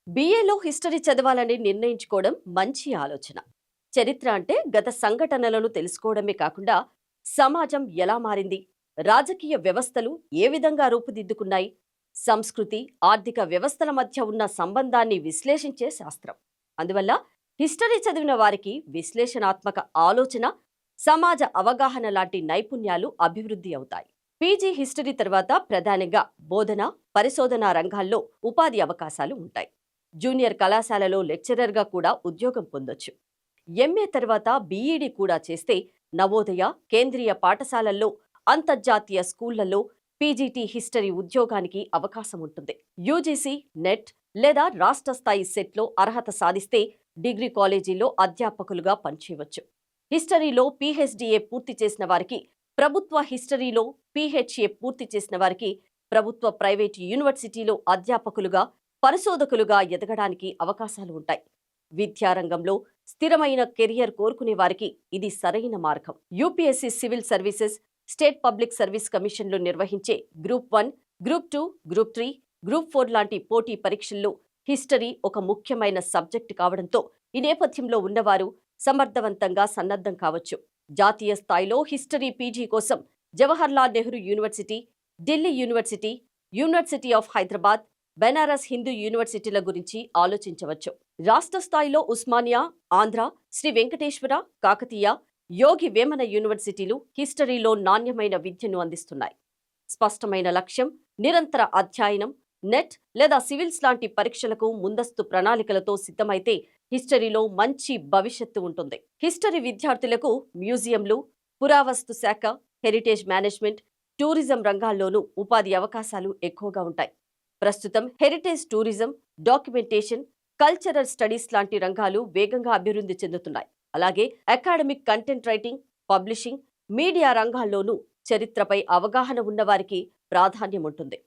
బీఏలో history చదవాలని నిర్ణయించుకోవడం మంచి ఆలోచన. చరిత్ర అంటే గత సంఘటనలను తెలుసుకోవడమే కాకుండా సమాజం ఎలా మారింది, రాజకీయ వ్యవస్థలు ఏ విధంగా రూపుదిద్దుకున్నాయి, సంస్కృతి, ఆర్థిక వ్యవస్థల మధ్య ఉన్న సంబంధాన్ని విశ్లేషించే శాస్త్రం. అందువల్ల హిస్టరీ చదివిన వారికి విశ్లేషణాత్మక ఆలోచన, సమాజ అవగాహన లాంటి నైపుణ్యాలు అభివృద్ధి అవుతాయి. పీజీ హిస్టరీ తర్వాత ప్రధానంగా బోధన, పరిశోధనా రంగాల్లో ఉపాధి అవకాశాలు ఉంటాయి. జూనియర్ కళాశాలలో లెక్చరర్గా కూడా ఉద్యోగం పొందొచ్చు. ఎంఏ తర్వాత బీఈడీ కూడా చేస్తే నవోదయ, కేంద్రీయ పాఠశాలల్లో, అంతర్జాతీయ స్కూళ్లలో పీజీటీ హిస్టరీ ఉద్యోగానికి అవకాశం ఉంటుంది. యూజీసీ, నెట్ లేదా రాష్ట్ర స్థాయి సెట్లో అర్హత సాధిస్తే డిగ్రీ కాలేజీల్లో అధ్యాపకులుగా పనిచేయవచ్చు. హిస్టరీలో పీహెచ్డీఏ పూర్తి చేసిన వారికి, ప్రభుత్వ హిస్టరీలో పీహెచ్ఏ పూర్తి చేసిన వారికి ప్రభుత్వ ప్రైవేటు యూనివర్సిటీలో అధ్యాపకులుగా, పరిశోధకులుగా ఎదగడానికి అవకాశాలు ఉంటాయి. విద్యారంగంలో స్థిరమైన కెరియర్ కోరుకునే వారికి ఇది సరైన మార్గం. UPSC civil services, state public service కమిషన్లు నిర్వహించే గ్రూప్ 1, గ్రూప్ 2, గ్రూప్ 3, గ్రూప్ 4 లాంటి పోటీ పరీక్షల్లో హిస్టరీ ఒక ముఖ్యమైన సబ్జెక్టు కావడంతో ఈ నేపథ్యంలో ఉన్నవారు సమర్థవంతంగా సన్నద్ధం కావచ్చు. జాతీయ స్థాయిలో హిస్టరీ పీజీ కోసం Jawaharlal Nehru university, Delhi university, university of Hyderabad, Banaras Hindu యూనివర్సిటీల గురించి ఆలోచించవచ్చు. రాష్ట్ర స్థాయిలో ఉస్మానియా, ఆంధ్ర, శ్రీ వెంకటేశ్వర, కాకతీయ, యోగి వేమన యూనివర్సిటీలు హిస్టరీలో నాణ్యమైన విద్యను అందిస్తున్నాయి. స్పష్టమైన లక్ష్యం, నిరంతర అధ్యయనం, నెట్ లేదా సివిల్స్ లాంటి పరీక్షలకు ముందస్తు ప్రణాళికలతో సిద్ధమైతే హిస్టరీలో మంచి భవిష్యత్తు ఉంటుంది. హిస్టరీ విద్యార్థులకు మ్యూజియంలు, పురావస్తు శాఖ, హెరిటేజ్ మేనేజ్మెంట్, టూరిజం రంగాల్లోనూ ఉపాధి అవకాశాలు ఎక్కువగా ఉంటాయి. ప్రస్తుతం heritage tourism, documentation, cultural studies లాంటి రంగాలు వేగంగా అభివృద్ధి చెందుతున్నాయి. అలాగే academic content writing, publishing, media రంగాల్లోనూ చరిత్రపై అవగాహన ఉన్నవారికి ప్రాధాన్యం ఉంటుంది.